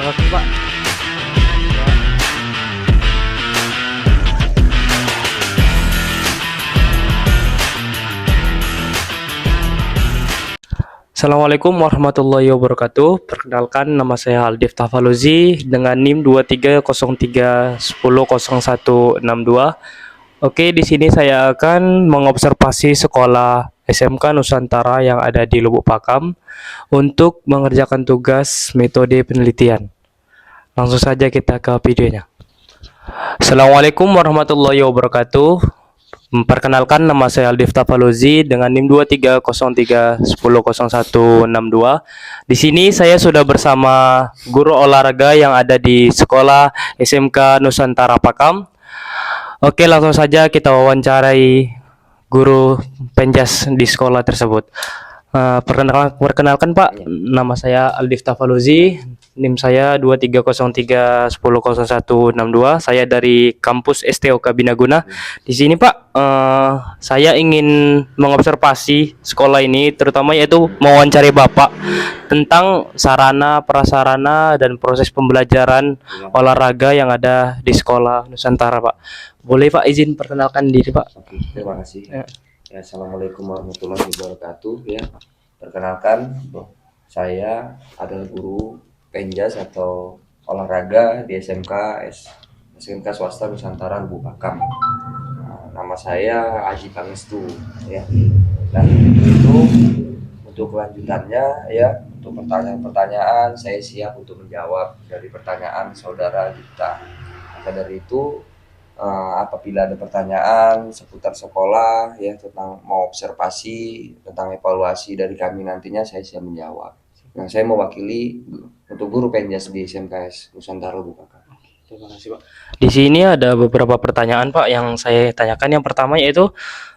Oke Pak. Assalamualaikum warahmatullahi wabarakatuh. Perkenalkan, nama saya Aldif Tafaluzi dengan NIM 2303100162. Oke, di sini saya akan mengobservasi sekolah SMK Nusantara yang ada di Lubuk Pakam untuk mengerjakan tugas metode penelitian. Langsung saja kita ke videonya. Assalamualaikum warahmatullahi wabarakatuh. Perkenalkan, nama saya Aldif Tafaluzi dengan NIM 2303100162. Di sini saya sudah bersama guru olahraga yang ada di sekolah SMK Nusantara Pakam. Oke, langsung saja kita wawancarai guru penjas di sekolah tersebut. Perkenalkan Pak, nama saya Aldif Tafaluzi, NIM saya 2303100162. Saya dari kampus STOK Binaguna. Di sini Pak, saya ingin mengobservasi sekolah ini, terutama yaitu mewawancari Bapak tentang sarana, prasarana, dan proses pembelajaran olahraga yang ada di sekolah Nusantara Pak. Boleh Pak izin perkenalkan diri Pak? Oke, terima kasih. Ya, assalamualaikum warahmatullahi wabarakatuh. Ya, perkenalkan, saya adalah guru penjas atau olahraga di SMK swasta Nusantara Lubuk Pakam. Nama saya Aji Pangestu. Ya, dan itu untuk kelanjutannya, ya, untuk pertanyaan-pertanyaan saya siap untuk menjawab dari pertanyaan saudara kita. Maka dari itu, apabila ada pertanyaan seputar sekolah, ya, tentang mau observasi, tentang evaluasi dari kami nantinya, saya siap menjawab. Nah, saya mewakili untuk guru penjas di SMKS Nusantara Lubuk Pakam. Terima kasih Pak. Di sini ada beberapa pertanyaan Pak yang saya tanyakan. Yang pertama yaitu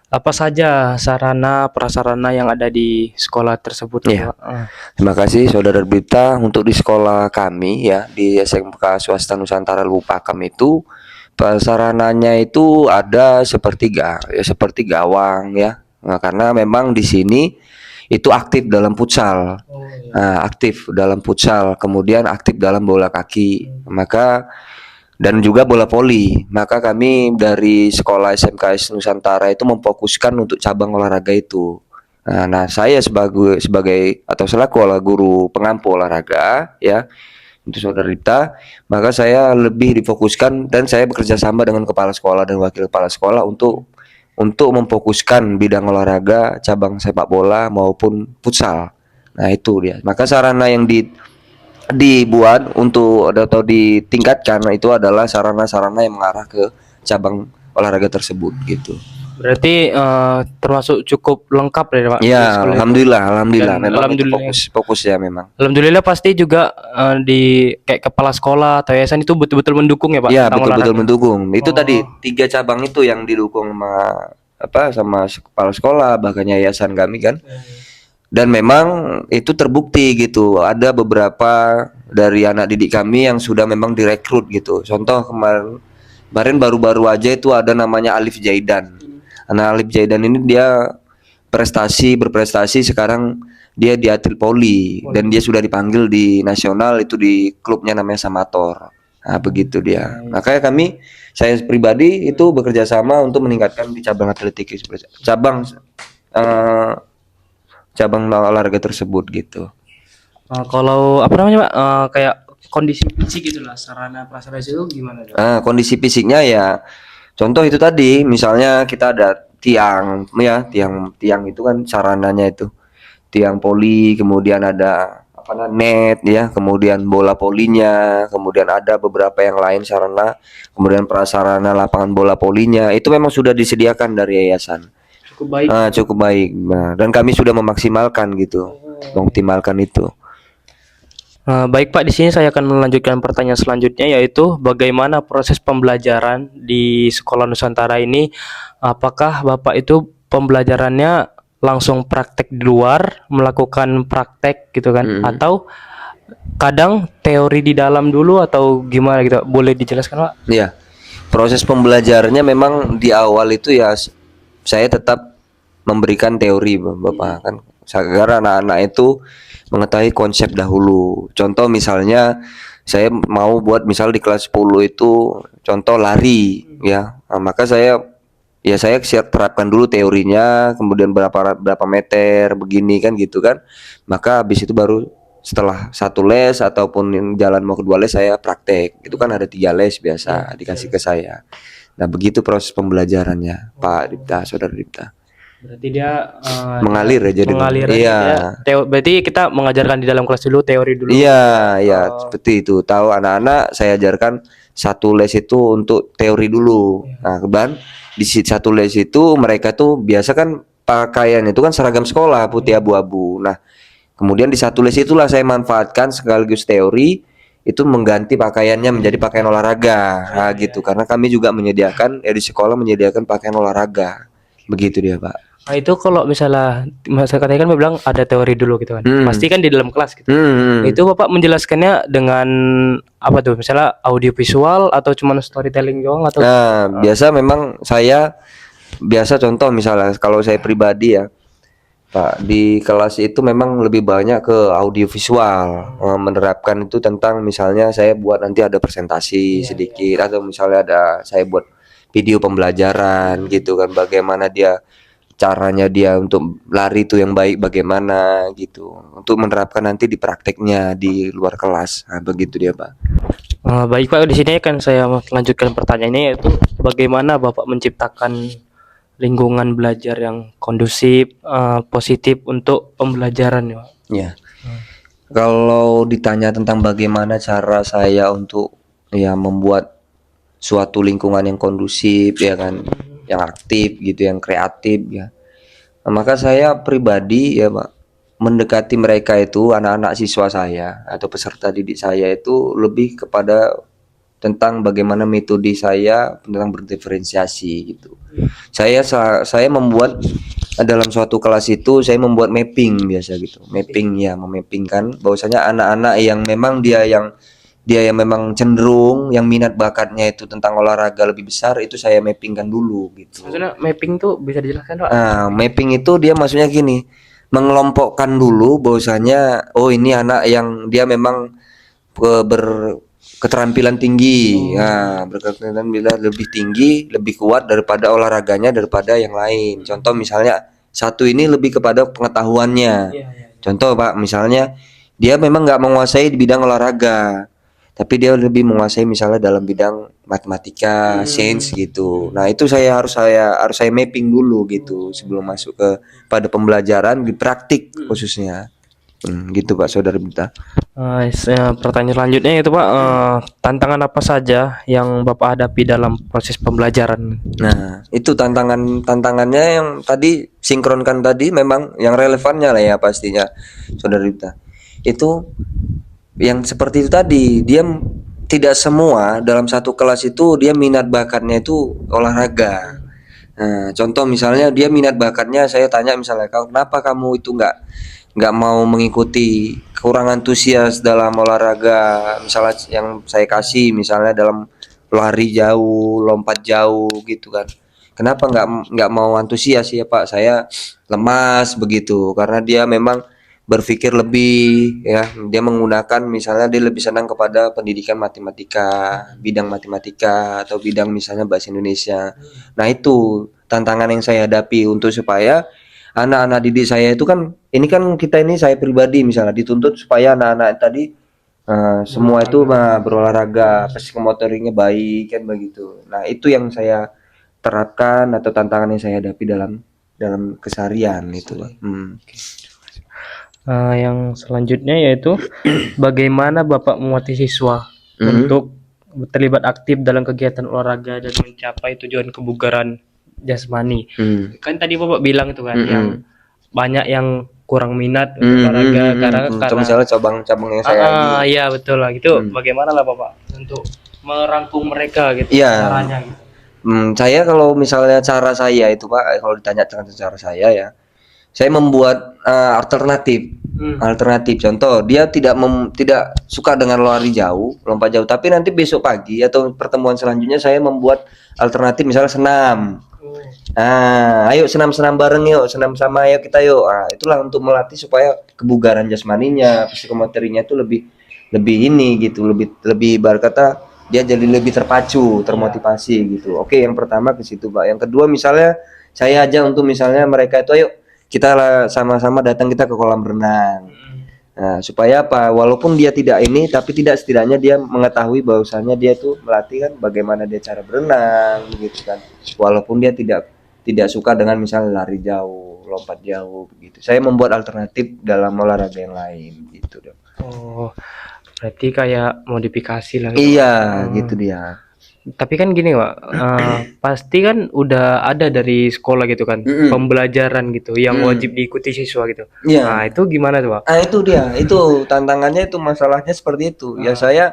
apa saja sarana prasarana yang ada di sekolah tersebut Ya. Pak? Terima kasih Saudara Berita. Untuk di sekolah kami, ya, di SMK Swasta Nusantara Lubuk Pakam itu prasarananya itu ada seperti gawang, ya. Nah, karena memang di sini itu aktif dalam futsal. Aktif dalam futsal, kemudian aktif dalam bola kaki. Maka dan juga bola voli. Maka kami dari sekolah SMKS Nusantara itu memfokuskan untuk cabang olahraga itu. Nah, saya sebagai atau selaku guru pengampu olahraga, ya, untuk Saudara Rita, maka saya lebih difokuskan dan saya bekerja sama dengan kepala sekolah dan wakil kepala sekolah untuk memfokuskan bidang olahraga cabang sepak bola maupun futsal. Nah, itu dia. Maka sarana yang dibuat untuk atau ditingkatkan itu adalah sarana-sarana yang mengarah ke cabang olahraga tersebut, gitu. Berarti termasuk cukup lengkap ya Pak? Ya, alhamdulillah, Dan memang alhamdulillah, fokus ya memang. alhamdulillah pasti juga di kayak kepala sekolah atau yayasan itu betul-betul mendukung ya Pak? Ya, tentang betul-betul olahraga? mendukung. Itu tadi 3 cabang itu yang didukung sama kepala sekolah, bahkan yayasan kami kan. Dan memang itu terbukti gitu. Ada beberapa dari anak didik kami yang sudah memang direkrut gitu. Contoh kemarin baru-baru aja itu ada namanya Alif Jaidan. Anak Alif Jaidan ini dia berprestasi sekarang, dia di atlet poli dan dia sudah dipanggil di nasional, itu di klubnya namanya Samator. Nah, begitu dia. Makanya saya pribadi itu bekerja sama untuk meningkatkan di cabang atletik, cabang olahraga tersebut, gitu. Kalau apa namanya Pak? Kayak kondisi fisik gitulah, sarana prasarana itu gimana Pak? Kondisi fisiknya ya, contoh itu tadi, misalnya kita ada tiang, ya, tiang itu kan sarananya itu tiang poli, kemudian ada net, ya, kemudian bola polinya, kemudian ada beberapa yang lain sarana, kemudian prasarana lapangan bola polinya itu memang sudah disediakan dari yayasan. Cukup baik. Nah, dan kami sudah memaksimalkan gitu, mengoptimalkan itu. Baik Pak, di sini saya akan melanjutkan pertanyaan selanjutnya, yaitu bagaimana proses pembelajaran di Sekolah Nusantara ini? Apakah Bapak itu pembelajarannya langsung praktek di luar, melakukan praktek gitu kan? Atau kadang teori di dalam dulu atau gimana gitu? Boleh dijelaskan Pak? Ya, proses pembelajarannya memang di awal itu ya saya tetap memberikan teori, Bapak, kan, agar anak-anak itu mengetahui konsep dahulu. Contoh misalnya saya mau buat misal di kelas 10 itu contoh lari ya. Nah, maka saya siap terapkan dulu teorinya, kemudian berapa meter begini kan gitu kan. Maka habis itu baru setelah satu les ataupun yang jalan mau kedua les saya praktek. Itu kan ada 3 les biasa dikasih ke saya. Nah, begitu proses pembelajarannya, Pak Dipta, Saudara Dipta. Berarti dia Mengalir aja dia. mengalir aja Iya. berarti kita mengajarkan di dalam kelas dulu teori dulu. Iya, iya, seperti itu. Tahu anak-anak saya ajarkan satu les itu untuk teori dulu. Nah, kemudian di satu les itu mereka tuh biasa kan pakaian itu kan seragam sekolah putih abu-abu. Nah, kemudian di satu les itulah saya manfaatkan sekaligus teori itu mengganti pakaiannya menjadi pakaian olahraga. Nah, gitu. Karena kami juga menyediakan di sekolah menyediakan pakaian olahraga. Begitu dia, Pak. Nah, itu kalau misalnya katanya kan bilang ada teori dulu gitu kan. Pasti kan di dalam kelas gitu. Itu Bapak menjelaskannya dengan apa tuh? Misalnya audiovisual atau cuma storytelling doang atau Nah, biasa memang saya biasa contoh misalnya kalau saya pribadi ya, Pak, di kelas itu memang lebih banyak ke audiovisual, menerapkan itu tentang misalnya saya buat nanti ada presentasi sedikit atau misalnya ada saya buat video pembelajaran gitu kan, bagaimana caranya dia untuk lari itu yang baik bagaimana gitu, untuk menerapkan nanti di prakteknya di luar kelas. Nah, begitu dia, Pak. baik Pak, di sini kan saya melanjutkan pertanyaannya, yaitu bagaimana Bapak menciptakan lingkungan belajar yang kondusif, positif untuk pembelajaran ya, Pak? Ya. Kalau ditanya tentang bagaimana cara saya untuk membuat suatu lingkungan yang kondusif ya kan, yang aktif gitu, yang kreatif ya. Nah, maka saya pribadi ya, Pak, mendekati mereka itu anak-anak siswa saya atau peserta didik saya itu lebih kepada tentang bagaimana metode saya tentang berdiferensiasi gitu. Saya membuat dalam suatu kelas itu saya membuat mapping biasa gitu. Mapping ya, memappingkan bahwasanya anak-anak yang memang dia yang memang cenderung yang minat bakatnya itu tentang olahraga lebih besar itu saya mappingkan dulu gitu. Maksudnya mapping tuh bisa dijelaskan Pak? Nah, mapping itu dia maksudnya gini, mengelompokkan dulu bahwasanya oh ini anak yang dia memang berketerampilan tinggi, ya berketerampilan lebih tinggi, lebih kuat daripada olahraganya daripada yang lain. Contoh misalnya satu ini lebih kepada pengetahuannya. Contoh Pak, misalnya dia memang nggak menguasai di bidang olahraga, tapi dia lebih menguasai misalnya dalam bidang matematika, sains gitu. Nah, itu harus saya mapping dulu gitu sebelum masuk ke pada pembelajaran di praktik khususnya. Gitu Pak, Saudara Bita. Pertanyaan selanjutnya itu Pak, tantangan apa saja yang Bapak hadapi dalam proses pembelajaran? Nah, itu tantangannya yang tadi sinkronkan tadi memang yang relevannya lah ya pastinya, Saudara Bita. Itu yang seperti itu tadi, dia tidak semua dalam satu kelas itu dia minat bakatnya itu olahraga. Nah, contoh misalnya dia minat bakatnya, saya tanya misalnya, kenapa kamu itu nggak mau mengikuti, kurang antusias dalam olahraga, misalnya yang saya kasih misalnya dalam lari jauh, lompat jauh gitu kan. Kenapa nggak mau antusias ya Pak? Saya lemas begitu karena dia memang berpikir lebih ya, dia menggunakan misalnya dia lebih senang kepada pendidikan matematika, bidang matematika atau bidang misalnya bahasa Indonesia. Nah, itu tantangan yang saya hadapi untuk supaya anak-anak didik saya itu kan ini kan kita ini saya pribadi misalnya dituntut supaya anak-anak tadi semua itu berolahraga, psikomotoriknya baik kan begitu. Nah, itu yang saya terapkan atau tantangan yang saya hadapi dalam keseharian itu. Yang selanjutnya yaitu bagaimana Bapak memotivasi siswa untuk terlibat aktif dalam kegiatan olahraga dan mencapai tujuan kebugaran jasmani. Kan tadi Bapak bilang itu kan yang banyak yang kurang minat untuk olahraga karena misalnya cabang-cabang yang saya iya betul lah gitu. Bagaimana lah Bapak untuk merangkum mereka gitu caranya gitu. Saya kalau misalnya cara saya itu Pak, kalau ditanya dengan cara saya ya, saya membuat alternatif. Contoh, dia tidak suka dengan lari jauh, lompat jauh, tapi nanti besok pagi atau pertemuan selanjutnya saya membuat alternatif misalnya senam. Ayo senam bareng yuk, senam sama ayo kita yuk. Itulah untuk melatih supaya kebugaran jasmaninya, psikomotorinya itu lebih lebih ini gitu, lebih lebih ibarat kata dia jadi lebih terpacu, termotivasi gitu. Oke, yang pertama ke situ, Pak. Yang kedua misalnya saya aja untuk misalnya mereka itu, ayo kita sama-sama datang kita ke kolam renang. Nah, supaya apa? Walaupun dia tidak ini, tapi tidak setidaknya dia mengetahui bahwasannya dia tuh melatih kan bagaimana dia cara berenang, begitu kan. Walaupun dia tidak suka dengan misalnya lari jauh, lompat jauh, begitu. Saya membuat alternatif dalam olahraga yang lain, gitu dong. Oh, berarti kayak modifikasi lah gitu, Pak. Iya, gitu dia. Tapi kan gini, Pak, pasti kan udah ada dari sekolah gitu kan, Mm-mm. pembelajaran gitu yang wajib Mm. diikuti siswa gitu. Nah, Iya. itu gimana tuh, Pak? Ah itu dia, itu tantangannya itu masalahnya seperti itu. Ya saya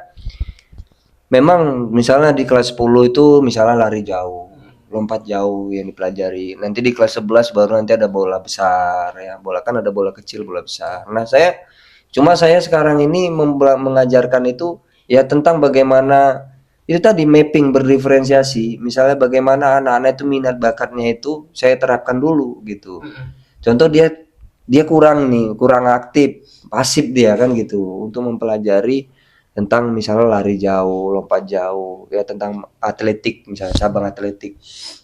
memang misalnya di kelas 10 itu misalnya lari jauh, lompat jauh yang dipelajari. Nanti di kelas 11 baru nanti ada bola besar ya. Bola kan ada bola kecil, bola besar. Nah, saya sekarang ini mengajarkan itu ya tentang bagaimana itu tadi mapping berdiferensiasi. Misalnya bagaimana anak-anak itu minat bakatnya itu saya terapkan dulu gitu. Contoh dia dia kurang nih, kurang aktif, pasif dia kan gitu untuk mempelajari tentang misalnya lari jauh, lompat jauh, ya tentang atletik misalnya cabang atletik.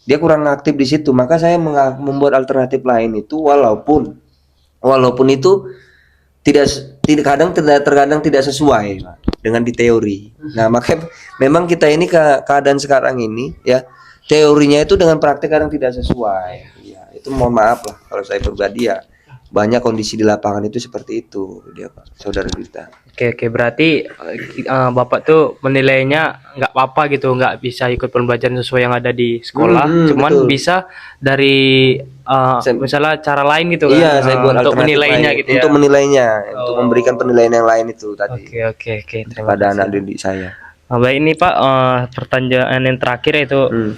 Dia kurang aktif di situ, maka saya membuat alternatif lain itu walaupun walaupun itu tidak tidak terkadang tidak sesuai Pak, dengan di teori. Nah, makanya memang kita ini keadaan sekarang ini ya teorinya itu dengan praktek kadang tidak sesuai. Ya, itu mohon maaf lah kalau saya pribadi ya banyak kondisi di lapangan itu seperti itu dia Pak, saudara kita. Oke, oke, berarti Bapak tuh menilainya nggak apa-apa gitu, nggak bisa ikut pembelajaran sesuai yang ada di sekolah, cuman Betul. bisa dari Saya, misalnya cara lain gitu kan, iya, saya buat untuk alternatif menilainya lain gitu untuk ya. menilainya, untuk memberikan Oh, penilaian yang lain itu tadi oke, oke, oke, terima kepada kasih, anak Pak. didik saya. Baik ini Pak, pertanyaan yang terakhir yaitu Hmm.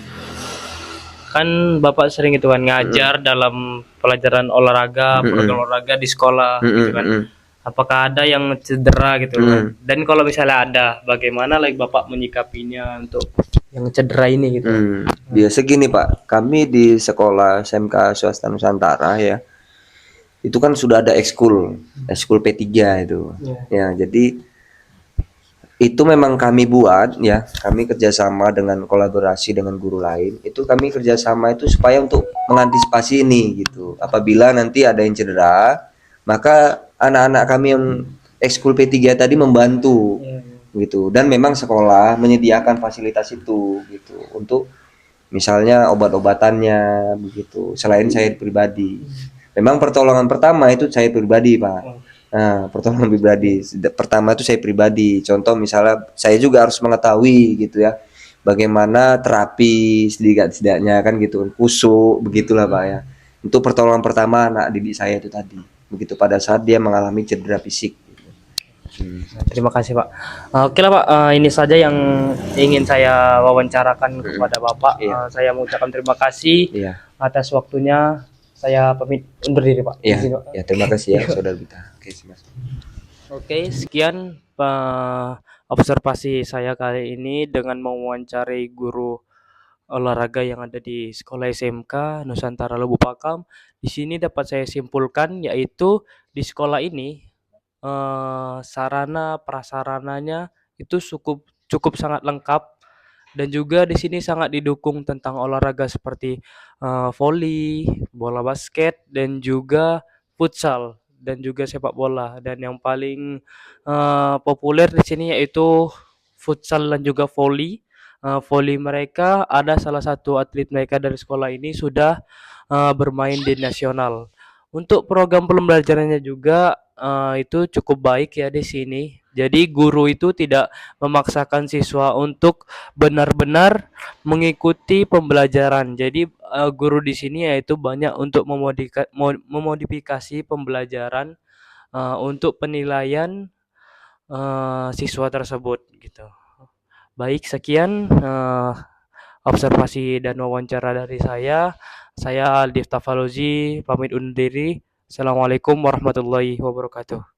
kan Bapak sering itu kan Hmm. ngajar dalam pelajaran olahraga, Hmm. program olahraga di sekolah Hmm. gitu kan. Hmm. Apakah ada yang cedera gitu kan? Hmm. Dan kalau misalnya ada, bagaimana like Bapak menyikapinya untuk yang cedera ini gitu? Biasa gini Pak, kami di sekolah SMK Swasta Nusantara ya, itu kan sudah ada ekskul P3 itu. Ya. Ya, jadi itu memang kami buat ya, kami kerjasama dengan kolaborasi dengan guru lain. Itu kami kerjasama itu supaya untuk mengantisipasi ini gitu. Apabila nanti ada yang cedera, maka anak-anak kami yang ekskul P3 tadi membantu gitu. Dan memang sekolah menyediakan fasilitas itu gitu untuk misalnya obat-obatannya begitu. Selain saya pribadi, memang pertolongan pertama itu saya pribadi Pak. Nah, pertolongan pribadi pertama itu saya pribadi. Contoh misalnya saya juga harus mengetahui gitu ya, bagaimana terapi setidaknya kan gitu, kusuk begitulah Pak ya. Untuk pertolongan pertama anak didik saya itu tadi, begitu pada saat dia mengalami cedera fisik. Terima kasih Pak. Oke lah Pak, ini saja yang ingin saya wawancarakan kepada Bapak. Iya, Saya mengucapkan terima kasih iya, atas waktunya. Saya pamit undur diri Pak. iya, Izin, Pak. ya terima kasih ya saudara kita. Oke, Mas. Oke, sekian observasi saya kali ini dengan mewawancarai guru olahraga yang ada di sekolah SMK Nusantara Lubuk Pakam. Di sini dapat saya simpulkan yaitu di sekolah ini sarana prasarananya itu cukup cukup sangat lengkap dan juga di sini sangat didukung tentang olahraga seperti voli, bola basket dan juga futsal dan juga sepak bola dan yang paling populer di sini yaitu futsal dan juga voli. Voli mereka ada salah satu atlet mereka dari sekolah ini sudah bermain di nasional. Untuk program pembelajarannya juga itu cukup baik ya di sini. Jadi guru itu tidak memaksakan siswa untuk benar-benar mengikuti pembelajaran. Jadi guru di sini yaitu banyak untuk memodifikasi pembelajaran untuk penilaian siswa tersebut gitu. Baik, sekian observasi dan wawancara dari saya. Saya Aldi Tafalozi pamit undur diri. Assalamualaikum warahmatullahi wabarakatuh.